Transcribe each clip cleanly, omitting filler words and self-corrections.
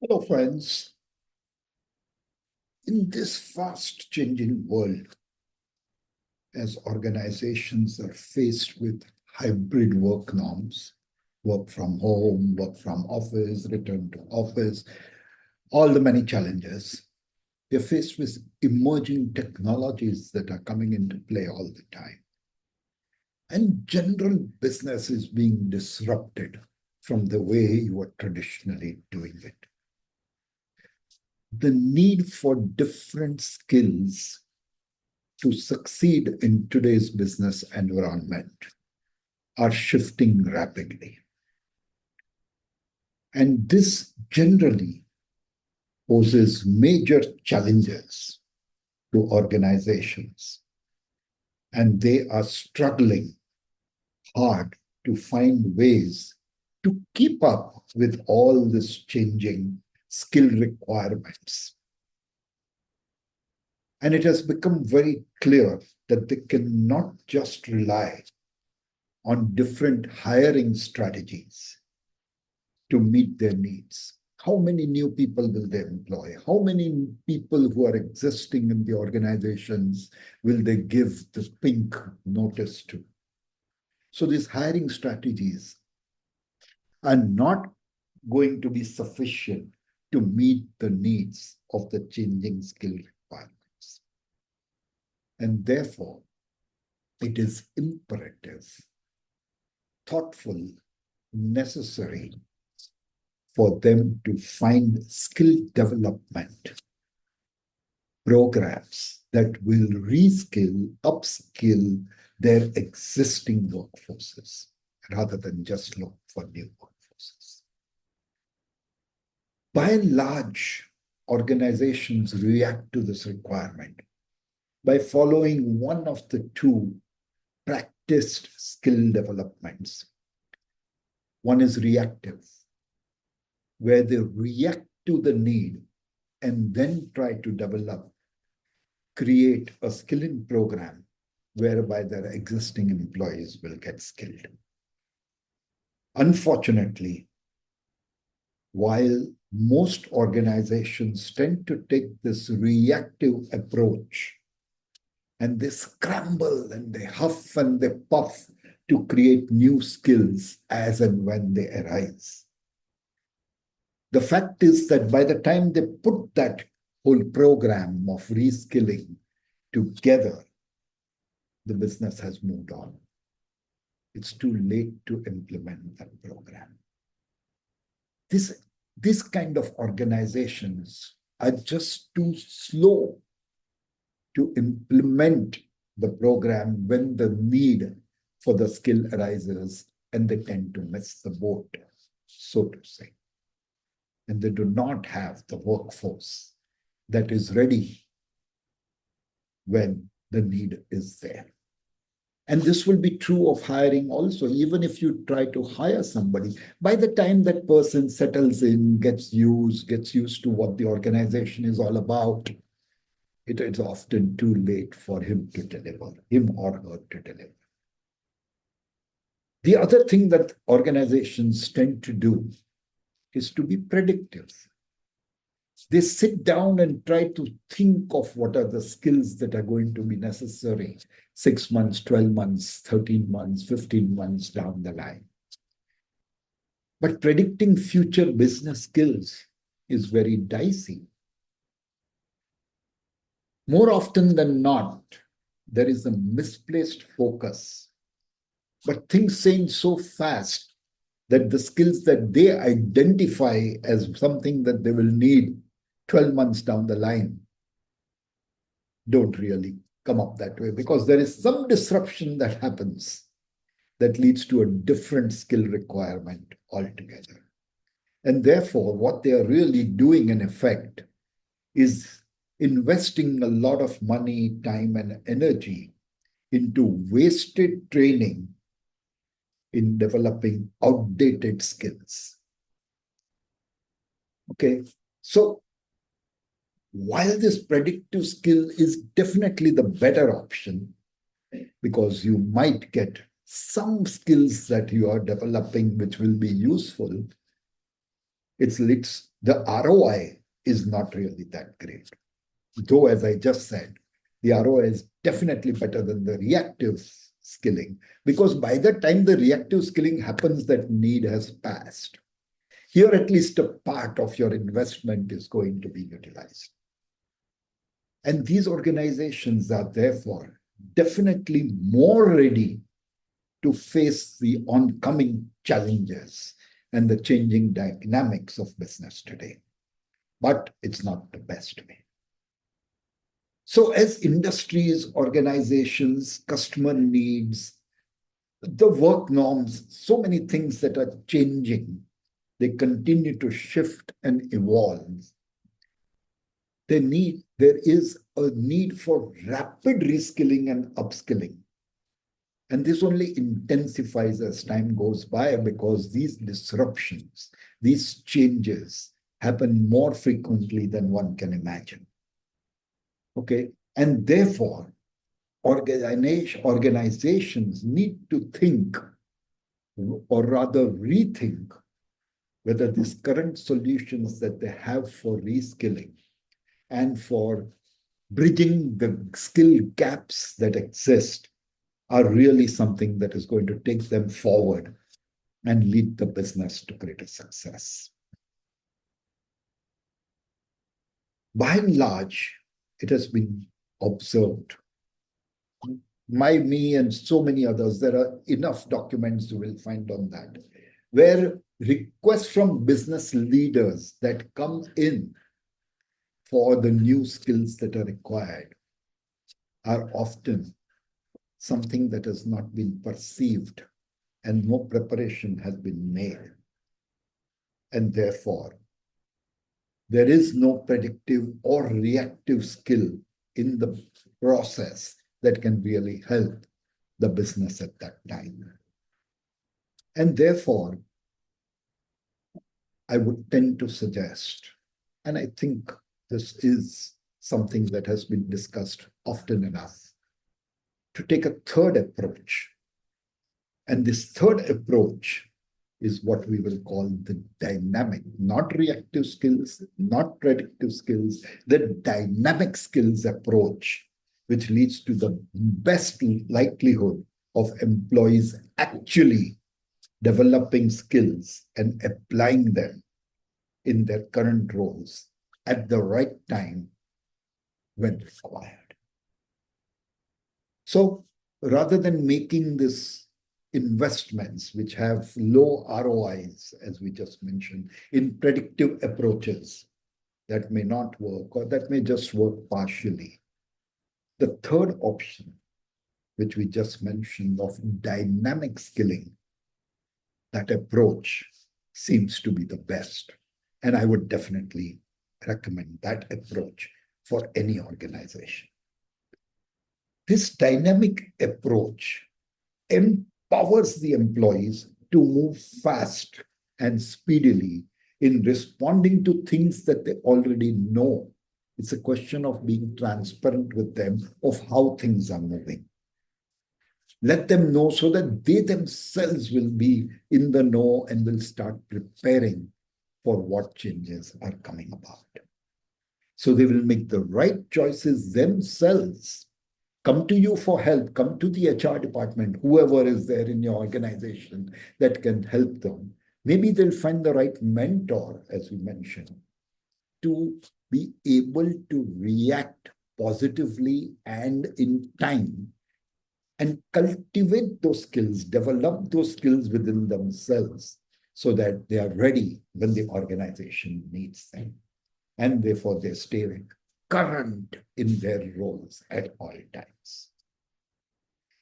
Hello, friends. In this fast changing world, as organizations are faced with hybrid work norms, work from home, work from office, return to office, all the many challenges, they're faced with emerging technologies that are coming into play all the time. And general business is being disrupted from the way you are traditionally doing it. The need for different skills to succeed in today's business environment are shifting rapidly. And this generally poses major challenges to organizations. And they are struggling hard to find ways to keep up with all this changing skill requirements. And it has become very clear that they cannot just rely on different hiring strategies to meet their needs. How many new people will they employ? How many people who are existing in the organizations will they give the pink notice to? So these hiring strategies are not going to be sufficient to meet the needs of the changing skill requirements. And therefore, it is imperative, thoughtful, necessary for them to find skill development programs that will reskill, upskill their existing workforces rather than just look for new workforces. By and large, organizations react to this requirement by following one of the two practiced skill developments. One is reactive, where they react to the need and then try to develop, create a skilling program whereby their existing employees will get skilled. Unfortunately, while most organizations tend to take this reactive approach and they scramble and they huff and they puff to create new skills as and when they arise, the fact is that by the time they put that whole program of reskilling together, the business has moved on. It's too late to implement that program. This kind of organizations are just too slow to implement the program when the need for the skill arises, and they tend to miss the boat, so to say. And they do not have the workforce that is ready when the need is there. And this will be true of hiring also. Even if you try to hire somebody, by the time that person settles in, gets used to what the organization is all about, it is often too late for him to deliver, him or her to deliver. The other thing that organizations tend to do is to be predictive. They sit down and try to think of what are the skills that are going to be necessary 6 months, 12 months, 13 months, 15 months down the line. But predicting future business skills is very dicey. More often than not, there is a misplaced focus, but things change so fast that the skills that they identify as something that they will need 12 months down the line don't really come up that way, because there is some disruption that happens that leads to a different skill requirement altogether. And therefore, what they are really doing in effect is investing a lot of money, time, and energy into wasted training in developing outdated skills. Okay, so while this predictive skill is definitely the better option, because you might get some skills that you are developing which will be useful, The ROI is not really that great. Though, as I just said, the ROI is definitely better than the reactive skilling, because by the time the reactive skilling happens, that need has passed. Here, at least a part of your investment is going to be utilized. And these organizations are therefore definitely more ready to face the oncoming challenges and the changing dynamics of business today. But it's not the best way. So, as industries, organizations, customer needs, the work norms, so many things that are changing, they continue to shift and evolve. There is a need for rapid reskilling and upskilling. And this only intensifies as time goes by, because these disruptions, these changes happen more frequently than one can imagine. Okay. And therefore, organizations need to think, or rather rethink, whether these current solutions that they have for reskilling and for bridging the skill gaps that exist are really something that is going to take them forward and lead the business to greater success. By and large, it has been observed. Me, and so many others, there are enough documents you will find on that, where requests from business leaders that come in for the new skills that are required are often something that has not been perceived and no preparation has been made. And therefore, there is no predictive or reactive skill in the process that can really help the business at that time. And therefore, I would tend to suggest, and I think this is something that has been discussed often enough, to take a third approach. And this third approach is what we will call the dynamic, not reactive skills, not predictive skills, the dynamic skills approach, which leads to the best likelihood of employees actually developing skills and applying them in their current roles at the right time when required. So rather than making this investments which have low ROIs, as we just mentioned, in predictive approaches that may not work or that may just work partially, the third option, which we just mentioned, of dynamic skilling, that approach seems to be the best. And I would definitely recommend that approach for any organization. This dynamic approach empowers the employees to move fast and speedily in responding to things that they already know. It's a question of being transparent with them of how things are moving. Let them know so that they themselves will be in the know and will start preparing for what changes are coming about. So they will make the right choices themselves. Come to you for help, come to the HR department, whoever is there in your organization that can help them. Maybe they'll find the right mentor, as we mentioned, to be able to react positively and in time and cultivate those skills, develop those skills within themselves so that they are ready when the organization needs them. And therefore, they stay current in their roles at all times.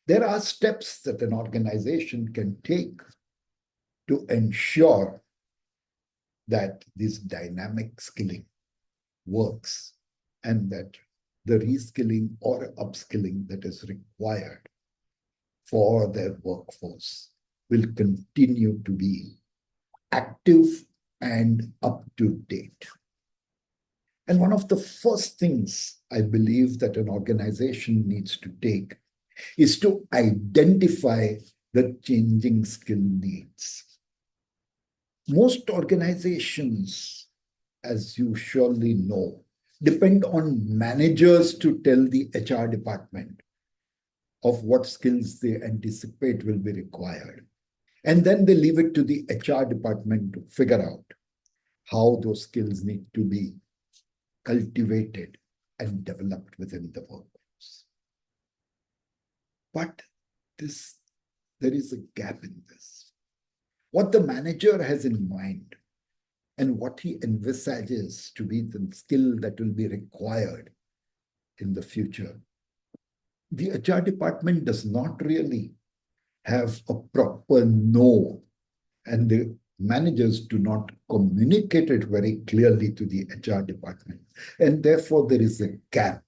There are steps that an organization can take to ensure that this dynamic skilling works and that the reskilling or upskilling that is required for their workforce will continue to be active and up to date. And one of the first things I believe that an organization needs to take is to identify the changing skill needs. Most organizations, as you surely know, depend on managers to tell the HR department of what skills they anticipate will be required. And then they leave it to the HR department to figure out how those skills need to be cultivated and developed within the workforce. But there is a gap in this. What the manager has in mind and what he envisages to be the skill that will be required in the future, the HR department does not really have a proper know, and the managers do not communicate it very clearly to the HR department. And therefore, there is a gap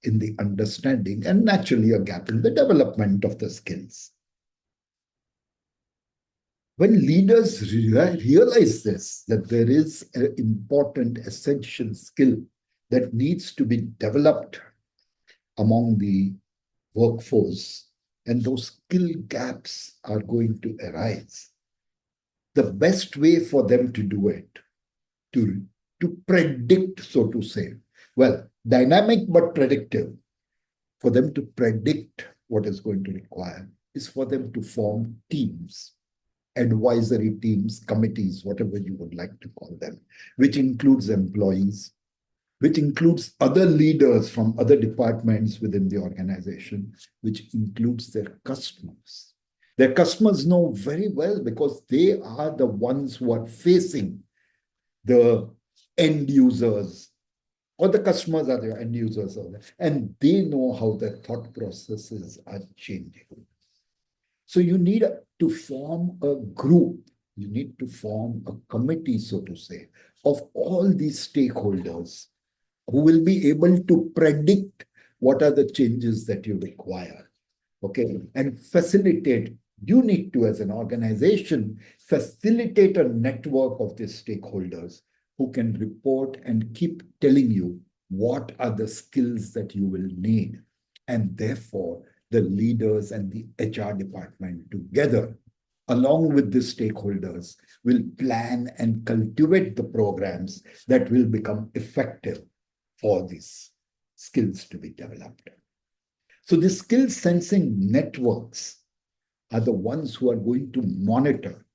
in the understanding and naturally a gap in the development of the skills. When leaders realize this, that there is an important, essential skill that needs to be developed among the workforce, and those skill gaps are going to arise, the best way for them to do it, to predict, so to say, well, dynamic but predictive, for them to predict what is going to require, is for them to form teams, advisory teams, committees, whatever you would like to call them, which includes employees, which includes other leaders from other departments within the organization, which includes their customers. Their customers know very well because they are the ones who are facing the end users, or the customers are the end users of that, and they know how their thought processes are changing. So you need to form a group, you need to form a committee, so to say, of all these stakeholders who will be able to predict what are the changes that you require. Okay, and facilitate. You need to, as an organization, facilitate a network of these stakeholders who can report and keep telling you what are the skills that you will need. And therefore, the leaders and the HR department together, along with the stakeholders, will plan and cultivate the programs that will become effective for these skills to be developed. So the skill sensing networks are the ones who are going to monitor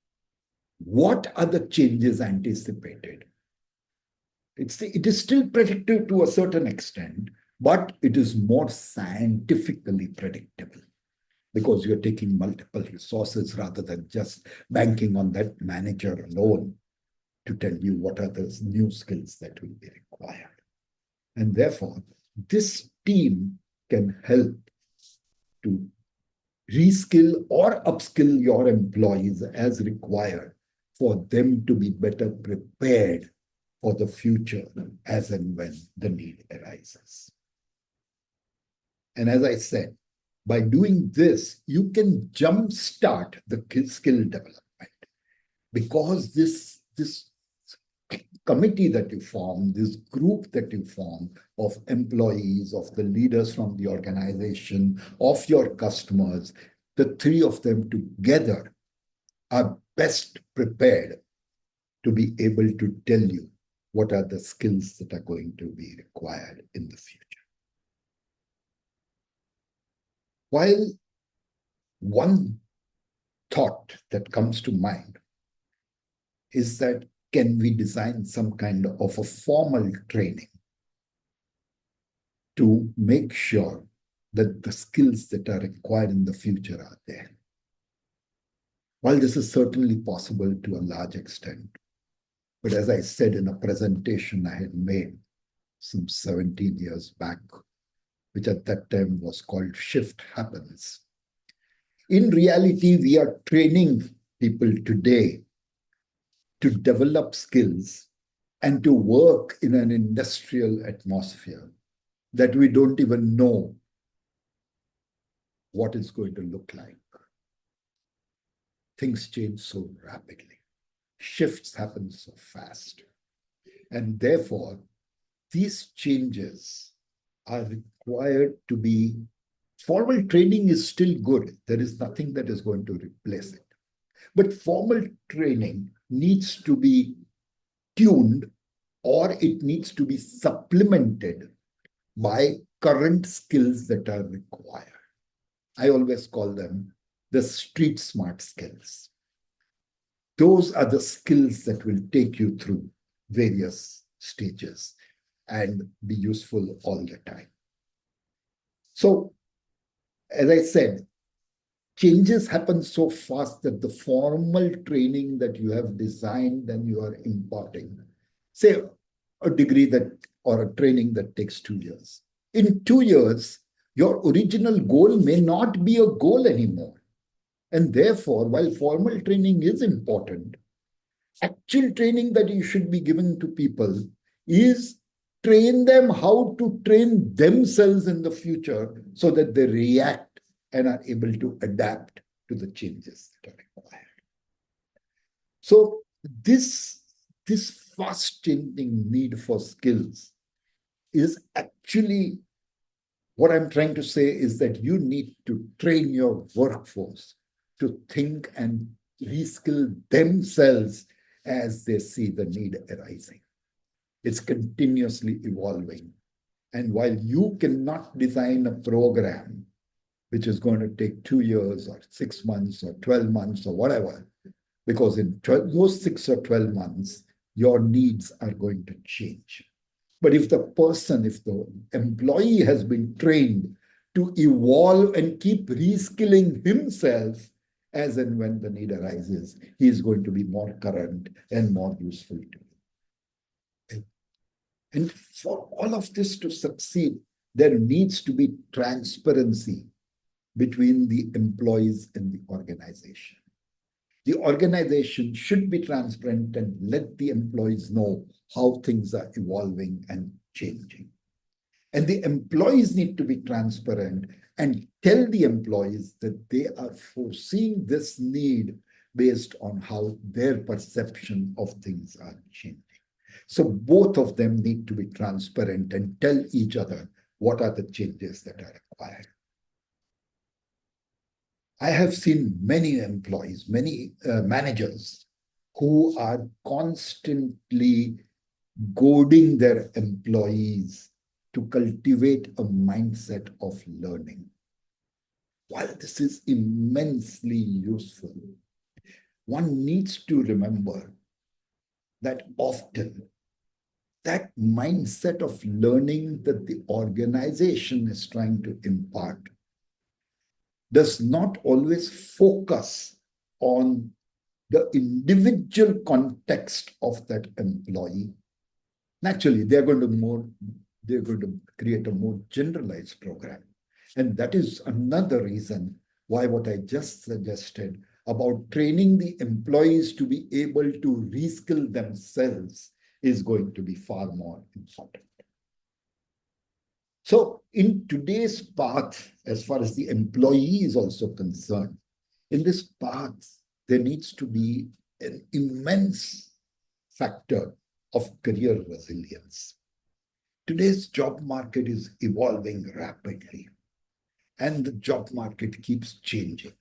what are the changes anticipated. It is still predictive to a certain extent, but it is more scientifically predictable because you're taking multiple resources rather than just banking on that manager alone to tell you what are the new skills that will be required. And therefore, this team can help to reskill or upskill your employees as required for them to be better prepared for the future as and when the need arises. And as I said, by doing this, you can jumpstart the skill development because this committee that you form, this group that you form of employees, of the leaders from the organization, of your customers, the three of them together are best prepared to be able to tell you what are the skills that are going to be required in the future. While one thought that comes to mind is that can we design some kind of a formal training to make sure that the skills that are required in the future are there? While this is certainly possible to a large extent, but as I said in a presentation I had made some 17 years back, which at that time was called Shift Happens. In reality, we are training people today to develop skills and to work in an industrial atmosphere that we don't even know what it's going to look like. Things change so rapidly. Shifts happen so fast. And therefore, these changes are required to be, formal training is still good. There is nothing that is going to replace it. But formal training needs to be tuned or it needs to be supplemented by current skills that are required. I always call them the street smart skills. Those are the skills that will take you through various stages and be useful all the time. So, as I said, changes happen so fast that the formal training that you have designed and you are imparting, say a degree that or a training that takes 2 years. In 2 years, your original goal may not be a goal anymore. And therefore, while formal training is important, actual training that you should be given to people is train them how to train themselves in the future so that they react and are able to adapt to the changes that are required. So this fast changing need for skills is actually what I'm trying to say is that you need to train your workforce to think and reskill themselves as they see the need arising. It's continuously evolving. And while you cannot design a program which is going to take 2 years or 6 months or 12 months or whatever, because in those 6 or 12 months, your needs are going to change. But if the employee has been trained to evolve and keep reskilling himself as and when the need arises, he is going to be more current and more useful to you. And for all of this to succeed, there needs to be transparency between the employees and the organization. The organization should be transparent and let the employees know how things are evolving and changing. And the employees need to be transparent and tell the employees that they are foreseeing this need based on how their perception of things are changing. So both of them need to be transparent and tell each other what are the changes that are required. I have seen many employees, many managers who are constantly goading their employees to cultivate a mindset of learning. While this is immensely useful, one needs to remember that often that mindset of learning that the organization is trying to impart does not always focus on the individual context of that employee. Naturally, they're going to create a more generalized program. And that is another reason why what I just suggested about training the employees to be able to reskill themselves is going to be far more important. So in today's path, as far as the employee is also concerned, in this path, there needs to be an immense factor of career resilience. Today's job market is evolving rapidly, and the job market keeps changing.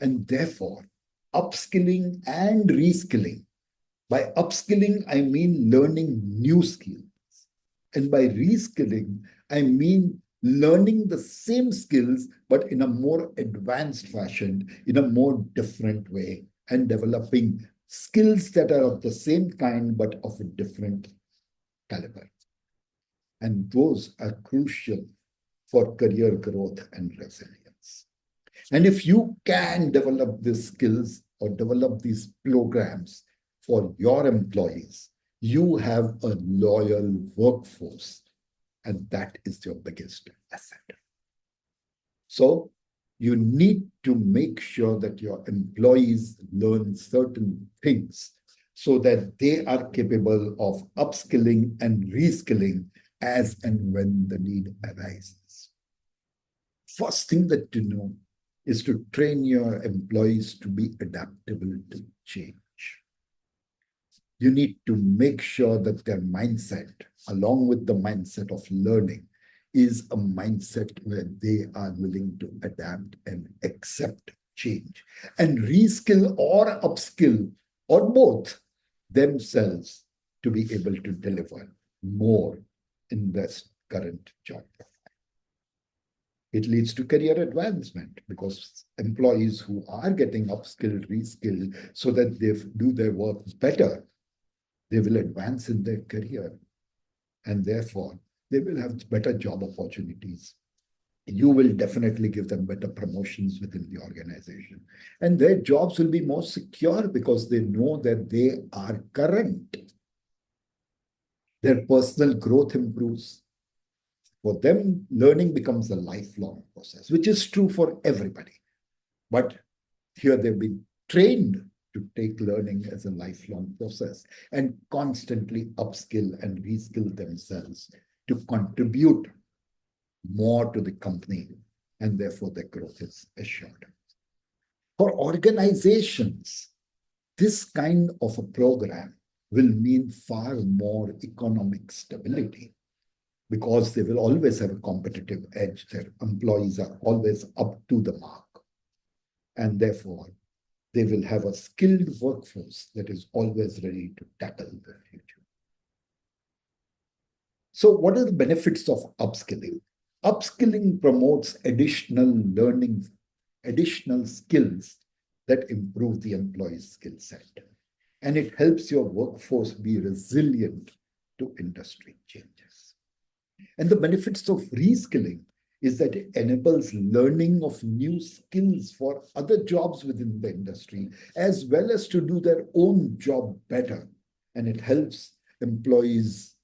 And therefore, upskilling and reskilling. By upskilling, I mean learning new skills. And by reskilling, I mean learning the same skills, but in a more advanced fashion, in a more different way, and developing skills that are of the same kind, but of a different caliber. And those are crucial for career growth and resilience. And if you can develop these skills or develop these programs for your employees, you have a loyal workforce, and that is your biggest asset. So you need to make sure that your employees learn certain things so that they are capable of upskilling and reskilling as and when the need arises. First thing that you know is to train your employees to be adaptable to change. You need to make sure that their mindset, along with the mindset of learning, is a mindset where they are willing to adapt and accept change and reskill or upskill or both themselves to be able to deliver more in this current job. It leads to career advancement because employees who are getting upskilled, reskilled, so that they do their work better, they will advance in their career. And therefore, they will have better job opportunities. You will definitely give them better promotions within the organization. And their jobs will be more secure because they know that they are current. Their personal growth improves. For them, learning becomes a lifelong process, which is true for everybody. But here they've been trained to take learning as a lifelong process and constantly upskill and reskill themselves to contribute more to the company, and therefore their growth is assured. For organizations, this kind of a program will mean far more economic stability because they will always have a competitive edge. Their employees are always up to the mark. And therefore, they will have a skilled workforce that is always ready to tackle the future. So, what are the benefits of upskilling? Upskilling promotes additional learning, additional skills that improve the employee's skill set. And it helps your workforce be resilient to industry changes. And the benefits of reskilling is that it enables learning of new skills for other jobs within the industry, as well as to do their own job better. And it helps employees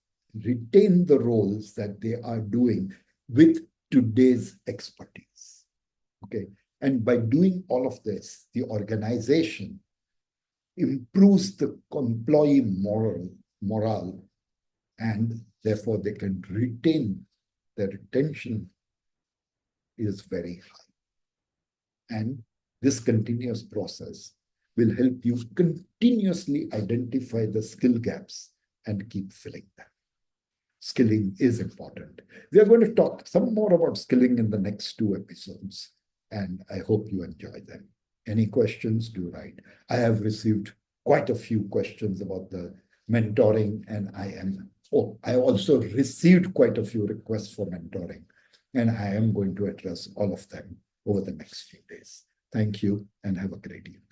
retain the roles that they are doing with today's expertise. Okay. And by doing all of this, the organization improves the employee morale, and therefore they can retain, their retention is very high. And this continuous process will help you continuously identify the skill gaps and keep filling them. Skilling is important. We are going to talk some more about skilling in the next 2 episodes, and I hope you enjoy them. Any questions, do write. I have received quite a few questions about the mentoring, and I also received quite a few requests for mentoring, and I am going to address all of them over the next few days. Thank you and have a great evening.